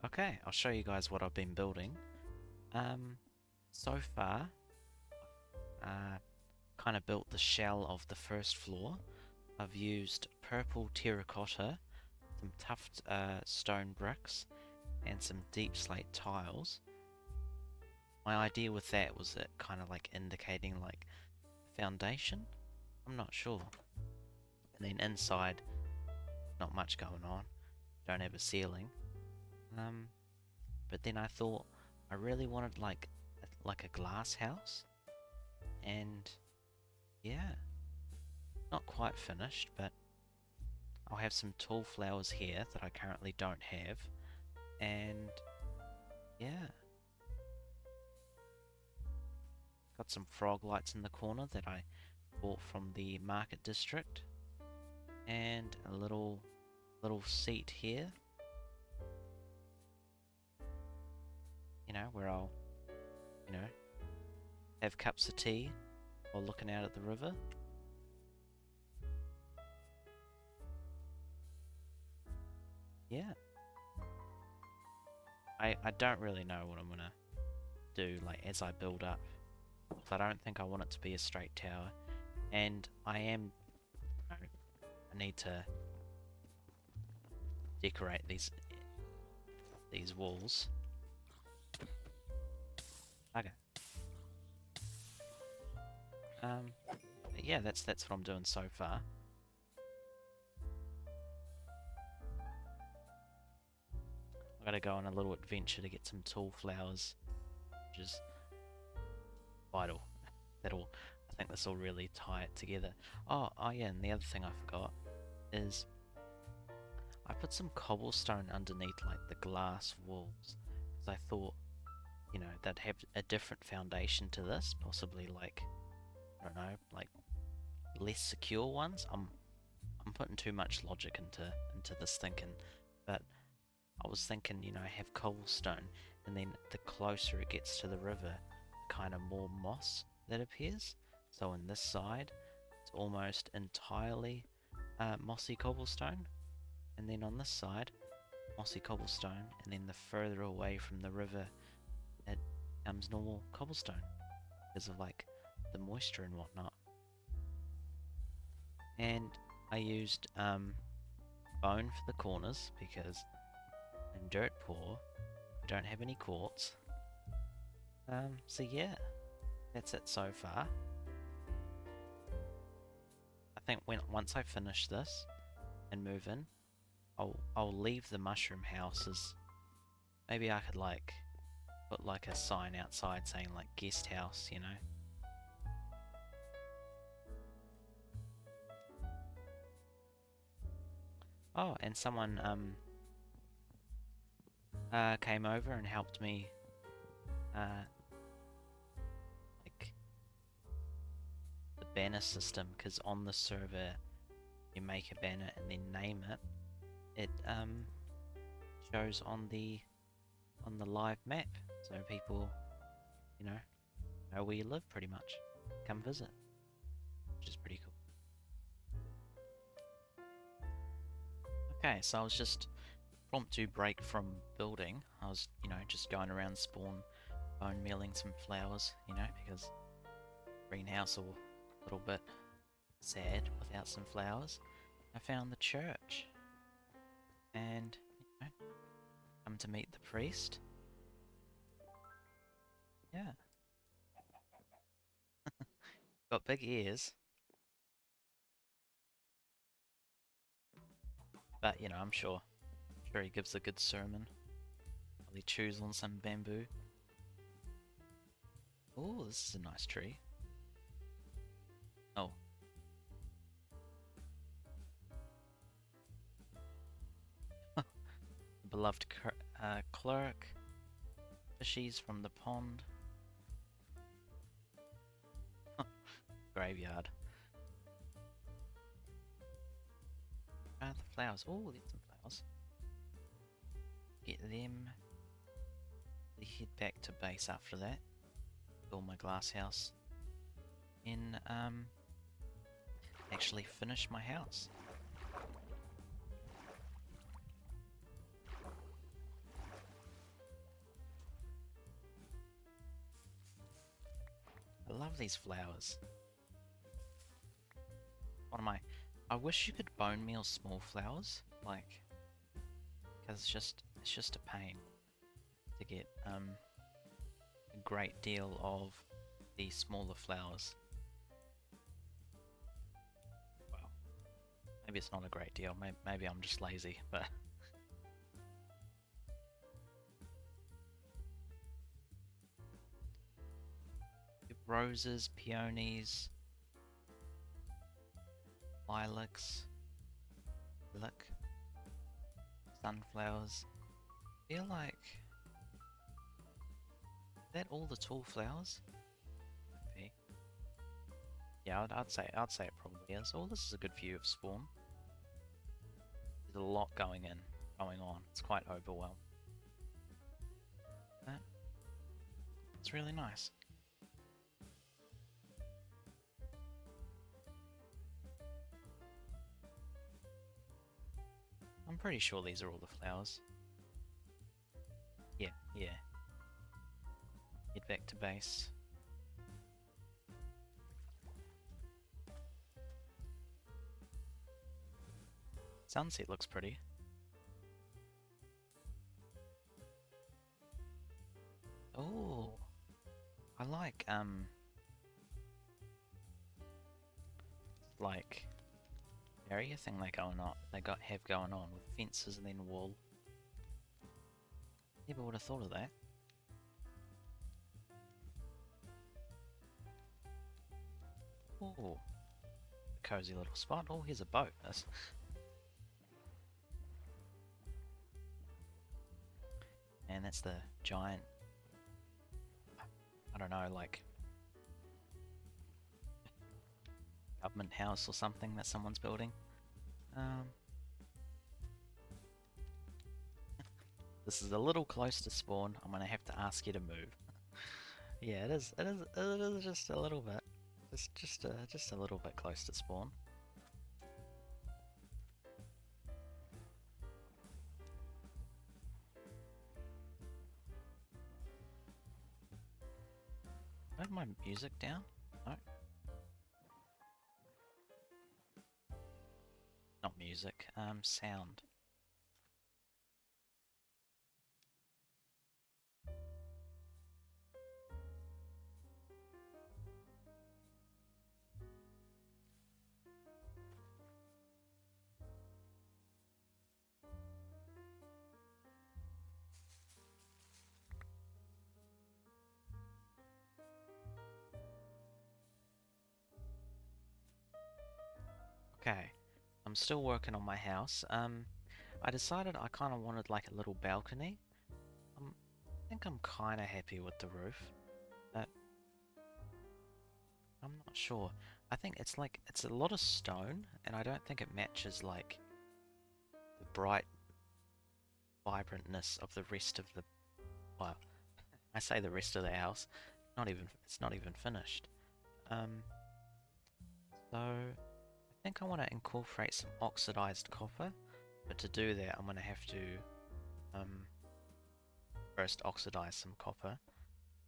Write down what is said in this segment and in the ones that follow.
Okay, I'll show you guys what I've been building. So far, kind of built the shell of the first floor. I've used purple terracotta, some tough stone bricks, and some deep slate tiles. My idea with that was it kind of like indicating like foundation. I'm not sure. And then inside, not much going on. Don't have a ceiling. But then I thought I really wanted like a glass house, and yeah, not quite finished, but I'll have some tall flowers here that I currently don't have, and yeah, got some frog lights in the corner that I bought from the market district, and a little seat here, where I'll, have cups of tea while looking out at the river. Yeah. I don't really know what I'm gonna do like as I build up. I don't think I want it to be a straight tower, and I need to decorate these walls. Okay. But yeah, that's what I'm doing so far. I gotta go on a little adventure to get some tall flowers, which is vital. I think this will really tie it together. Oh yeah, and the other thing I forgot is I put some cobblestone underneath like the glass walls because I thought, they'd have a different foundation to this, possibly like, I don't know, like less secure ones. I'm putting too much logic into this thinking, but I was thinking, have cobblestone, and then the closer it gets to the river, kind of more moss that appears. So on this side, it's almost entirely mossy cobblestone, and then on this side, mossy cobblestone, and then the further away from the river it becomes normal cobblestone because of like the moisture and whatnot. And I used bone for the corners because I'm dirt poor. I don't have any quartz. So yeah, that's it so far. I think once I finish this and move in, I'll leave the mushroom houses. Maybe I could like put like a sign outside saying like guest house, Oh, and someone came over and helped me like the banner system, because on the server you make a banner and then name it. It shows on the live map, so people know where you live pretty much. Come visit, which is pretty cool. Okay, so I was just prompt to break from building. I was, just going around spawn, bone mealing some flowers, because greenhouse a little bit sad without some flowers. I found the church, and come to meet the priest. Yeah, got big ears, but I'm sure he gives a good sermon while he chews on some bamboo. Oh, this is a nice tree. Oh. Beloved clerk. Fishies from the pond. Graveyard. The flowers. Oh, there's some flowers. Get them. Head back to base after that. Build my glass house. And actually finish my house. love these flowers. What am I? I wish you could bone meal small flowers, like, because it's just a pain to get a great deal of the smaller flowers. Well, maybe it's not a great deal. Maybe I'm just lazy, but. Roses, peonies, lilacs, sunflowers. I feel like, is that all the tall flowers? Maybe. Yeah, I'd say it probably is. Oh, this is a good view of spawn. There's a lot going on. It's quite overwhelmed. But it's really nice. I'm pretty sure these are all the flowers. Yeah. Head back to base. Sunset looks pretty. Oh, I like area thing they have going on with fences and then wall. Never would have thought of that. Oh, a cozy little spot. Oh, here's a boat. And that's the giant, I don't know, like government house or something that someone's building. This is a little close to spawn. I'm gonna have to ask you to move. Yeah, it is just a little bit. It's just a little bit close to spawn. Do I have my music down? No. Not music, sound. Okay, I'm still working on my house. I decided I kind of wanted like a little balcony. I think I'm kind of happy with the roof, but I'm not sure. I think it's a lot of stone, and I don't think it matches like the bright vibrantness of the rest of the, well, I say the rest of the house. It's not even finished. So I think I want to incorporate some oxidized copper, but to do that I'm going to have to first oxidize some copper.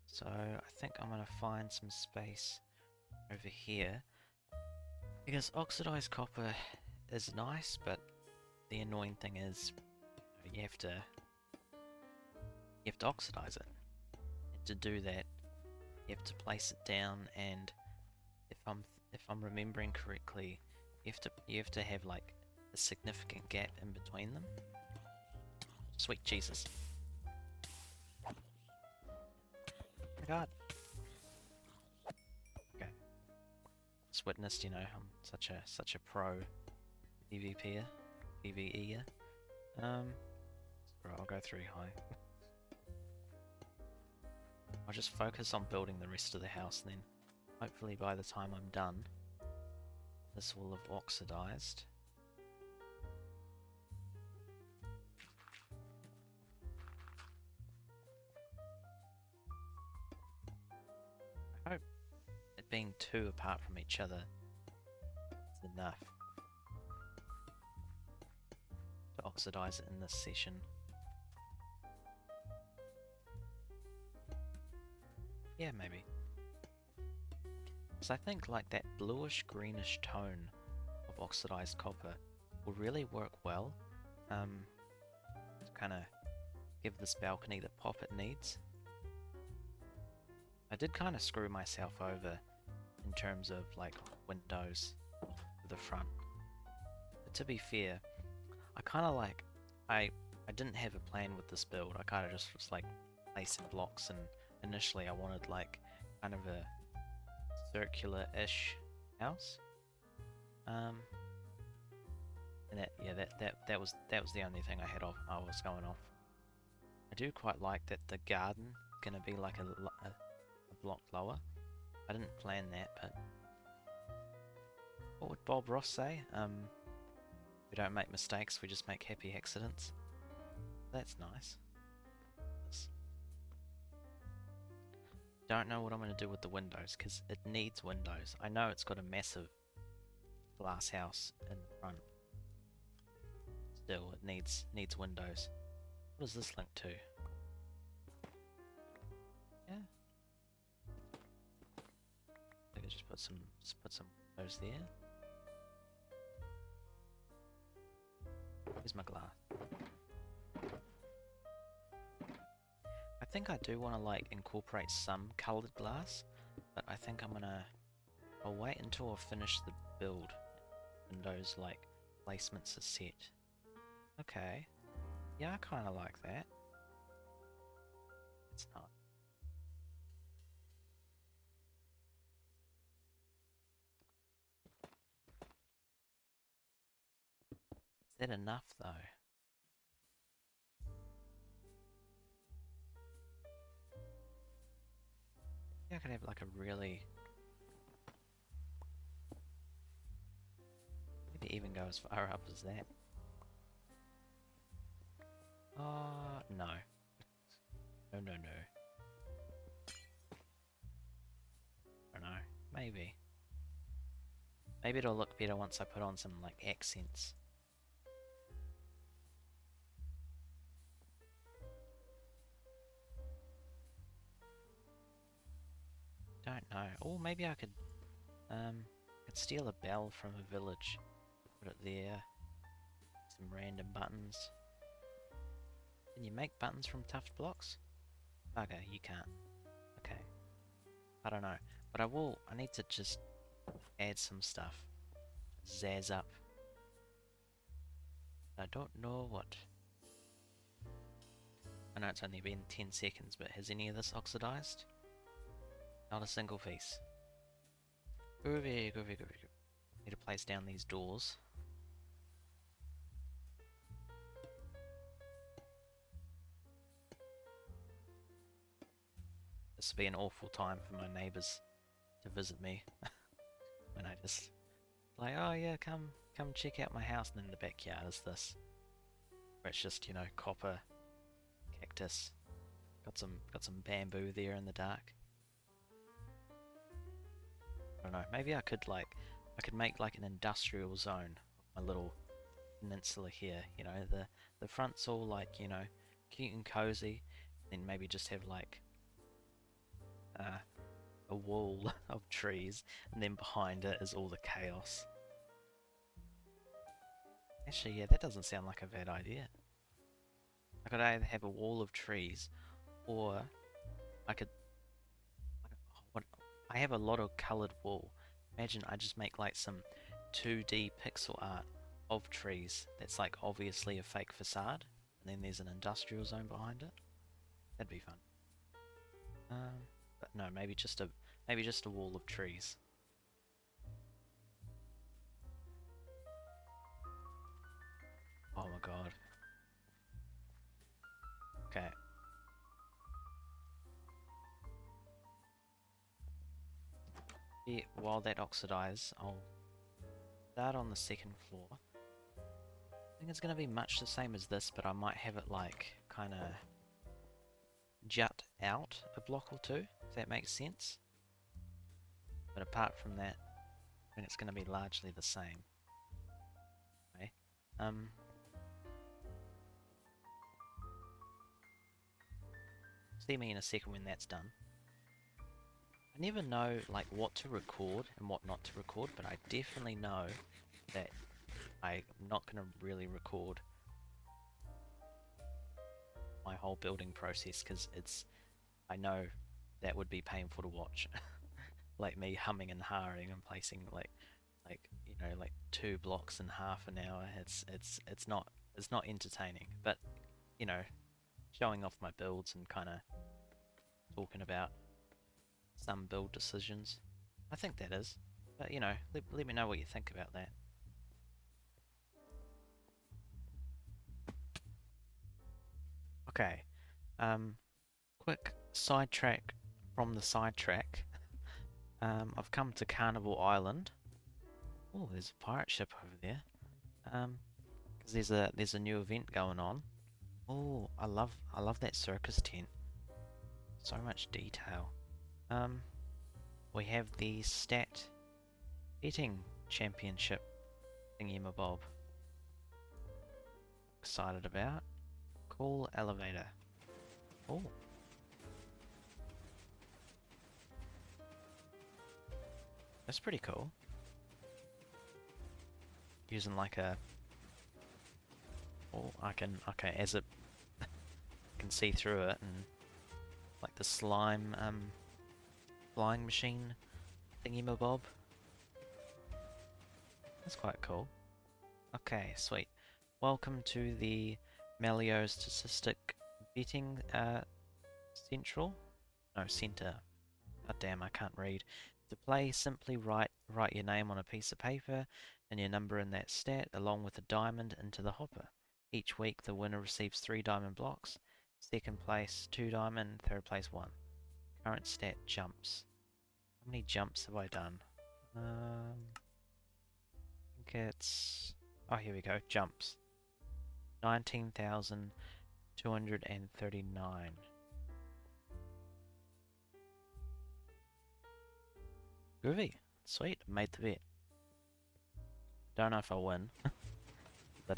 So I think I'm going to find some space over here, because oxidized copper is nice, but the annoying thing is you have to oxidize it. And to do that, you have to place it down, and if I'm remembering correctly, you have to have like a significant gap in between them. Sweet Jesus. Oh my god. Okay. Just witnessed, you know, I'm such a pro PvPer. I'll go 3 high. I'll just focus on building the rest of the house, and then hopefully by the time I'm done, this will have oxidized. I hope it being 2 apart from each other is enough to oxidize it in this session. Yeah, maybe. Because I think like that bluish greenish tone of oxidized copper will really work well to kind of give this balcony the pop it needs. I did kind of screw myself over in terms of like windows to the front. But to be fair, I kind of like, I didn't have a plan with this build. I kind of just was like placing blocks, and initially I wanted like kind of a circular-ish house. And that was the only thing I was going off. I do quite like that the garden is gonna be like a block lower. I didn't plan that, but what would Bob Ross say? We don't make mistakes, we just make happy accidents. That's nice. Don't know what I'm going to do with the windows, because it needs windows. I know it's got a massive glass house in the front. Still, it needs windows. What does this link to? Yeah. I could just put some windows there. Here's my glass. I think I do want to like incorporate some colored glass, but I think I'll wait until I've finished the build. Windows like placements are set. Okay. Yeah, I kind of like that. It's not. Is that enough though? Yeah, I could have like a really... Maybe even go as far up as that. No. No, no, no. I don't know. Maybe. Maybe it'll look better once I put on some like accents. Don't know. Oh, maybe I could steal a bell from a village. Put it there. Some random buttons. Can you make buttons from tuft blocks? Okay, you can't. Okay. I don't know. But I need to just add some stuff. Zazz up. I don't know what. I know it's only been 10 seconds, but has any of this oxidized? Not a single piece. Groovy, groovy, groovy, groovy. Need to place down these doors. This will be an awful time for my neighbours to visit me. When I just like, oh yeah, come check out my house, and then in the backyard is this. Where it's just, you know, copper, cactus. Got some bamboo there in the dark. I don't know, maybe I could make like an industrial zone of my little peninsula here, you know, the front's all like, you know, cute and cozy, then maybe just have like a wall of trees, and then behind it is all the chaos. Actually, yeah, that doesn't sound like a bad idea. I could either have a wall of trees, or I could... I have a lot of coloured wool. Imagine I just make like some 2D pixel art of trees that's like obviously a fake facade, and then there's an industrial zone behind it. That'd be fun. But no, maybe just a wall of trees. Oh my god. Okay. Yeah, while that oxidizes, I'll start on the second floor. I think it's going to be much the same as this, but I might have it like kind of jut out a block or two, if that makes sense. But apart from that, I think it's going to be largely the same. Okay. See me in a second when that's done. I never know like what to record and what not to record, but I definitely know that I'm not going to really record my whole building process because I know that would be painful to watch. Like me humming and hawing and placing like 2 blocks in half an hour. It's not entertaining, but you know, showing off my builds and kind of talking about some build decisions. I think that is. But let me know what you think about that. Okay. Quick sidetrack from the sidetrack. I've come to Carnival Island. Oh, there's a pirate ship over there. Because there's a new event going on. Oh, I love that circus tent. So much detail. Um, we have the stat betting championship thingy-mabob. Excited about. Cool elevator. Oh. That's pretty cool. Using like a... Oh, okay, as it... I can see through it and... Like the slime, flying machine thingy-mabob. That's quite cool. Okay, sweet. Welcome to the Melio Statistic Betting, Central? No, Center. God damn, I can't read. To play, simply write your name on a piece of paper and your number in that stat, along with a diamond into the hopper. Each week, the winner receives 3 diamond blocks. Second place, 2 diamond. Third place, 1. Current stat, jumps. How many jumps have I done? I think it's... Oh, here we go. Jumps. 19,239. Groovy. Sweet. Made the bet. Don't know if I'll win. I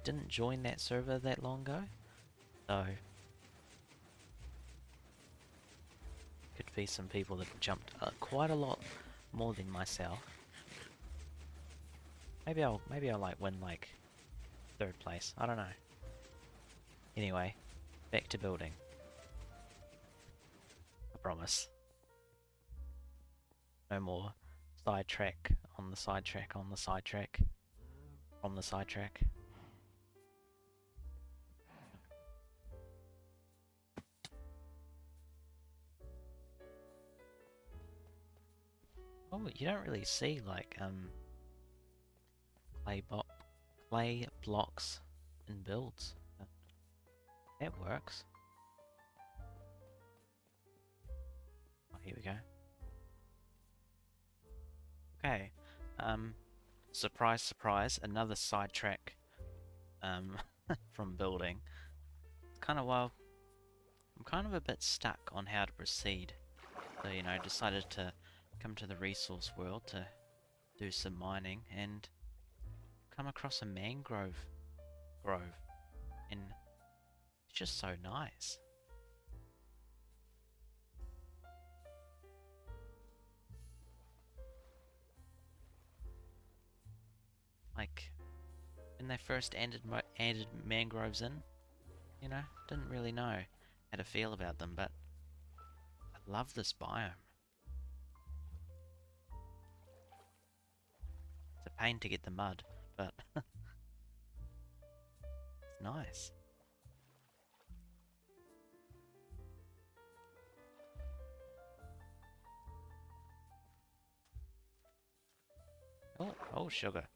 didn't join that server that long ago. So... could be some people that jumped quite a lot more than myself. Maybe I'll like win like 3rd place. I don't know. Anyway, back to building. I promise. No more sidetrack on the sidetrack on the sidetrack from the sidetrack. Oh, you don't really see like clay blocks in builds. But that works. Oh, here we go. Okay. Surprise, surprise, another sidetrack from building. Kind of well, I'm kind of a bit stuck on how to proceed. So, decided to come to the resource world to do some mining and come across a mangrove grove. And it's just so nice. Like, when they first added mangroves in, didn't really know how to feel about them, but I love this biome. It's a pain to get the mud, but it's nice. Oh, sugar.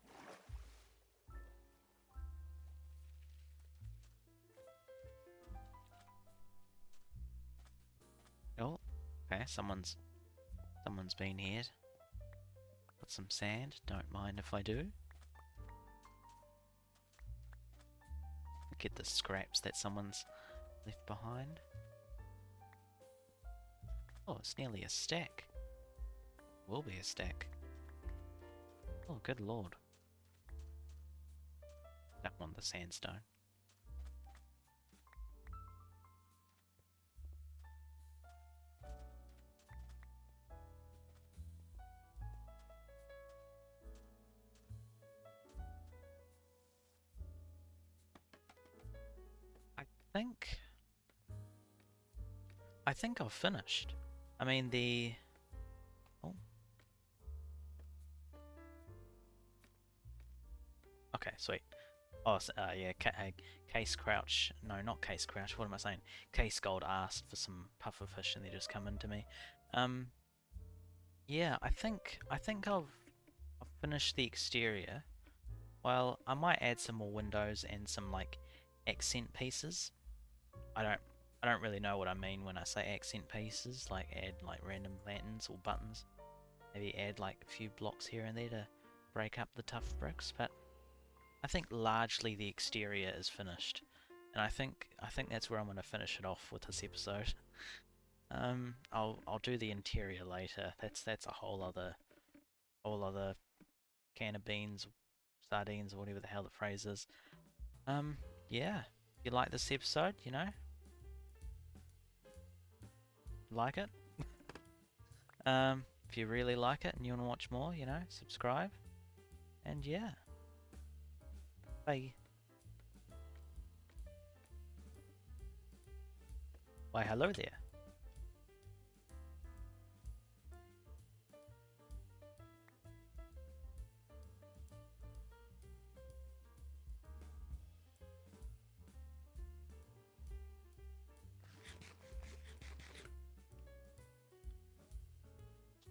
Oh, okay, someone's been here. Got some sand, don't mind if I do. Get the scraps that someone's left behind. Oh, it's nearly a stack. Will be a stack. Oh, good lord. Don't want the sandstone. think I've finished. I mean oh, okay, sweet. Oh, yeah, Case Crouch. No, not Case Crouch. What am I saying? Case Gold asked for some pufferfish, and they just come into me. Yeah, I think I've finished the exterior. Well, I might add some more windows and some like accent pieces. I don't I don't really know what I mean when I say accent pieces. Like add like random lanterns or buttons. Maybe add like a few blocks here and there to break up the tough bricks, but I think largely the exterior is finished, and I think that's where I'm going to finish it off with this episode. I'll do the interior later. That's a whole other can of beans, sardines, or whatever the hell the phrase is. Yeah. If you like this episode, like it. If you really like it and you want to watch more, subscribe. And yeah. Bye. Why, hello there.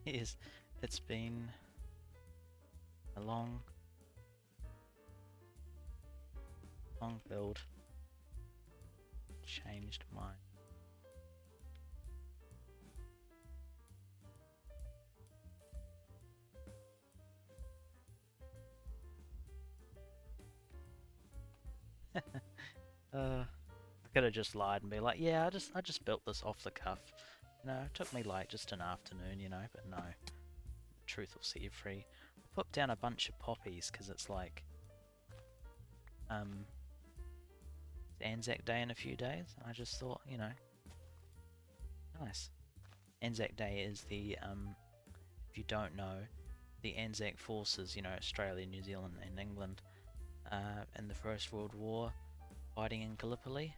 Yes, it's been a long build. Changed mind. I could have just lied and be like, yeah, I just built this off the cuff. It took me like just an afternoon, but no. The truth will set you free. I put down a bunch of poppies because it's like Anzac Day in a few days. I just thought, nice. Anzac Day is the if you don't know, the Anzac forces, Australia, New Zealand and England in the First World War fighting in Gallipoli.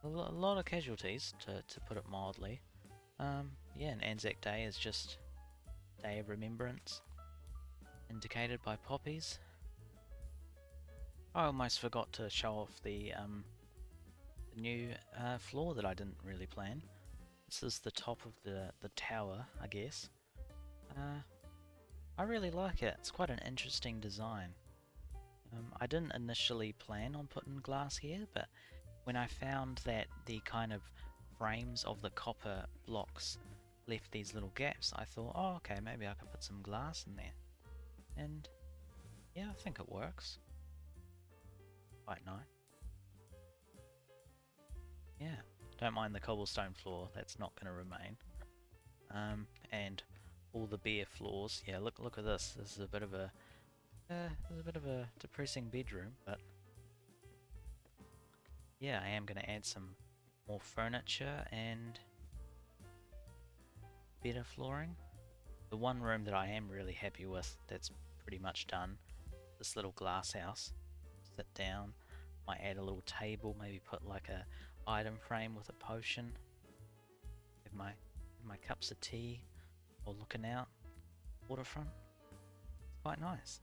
A lot of casualties, to put it mildly. Yeah, and Anzac Day is just Day of Remembrance, indicated by poppies. I almost forgot to show off the new floor that I didn't really plan. This is the top of the tower, I guess. I really like it. It's quite an interesting design. I didn't initially plan on putting glass here, but when I found that the kind of frames of the copper blocks left these little gaps, I thought, oh, okay, maybe I could put some glass in there. And yeah, I think it works. Quite nice. Yeah, don't mind the cobblestone floor, that's not going to remain. And all the bare floors. Yeah, look at this. This is a bit of a depressing bedroom, but yeah, I am going to add some more furniture and better flooring. The one room that I am really happy with, that's pretty much done, this little glass house. Sit down, might add a little table, maybe put like a item frame with a potion. Have my cups of tea, or looking out, waterfront. It's quite nice.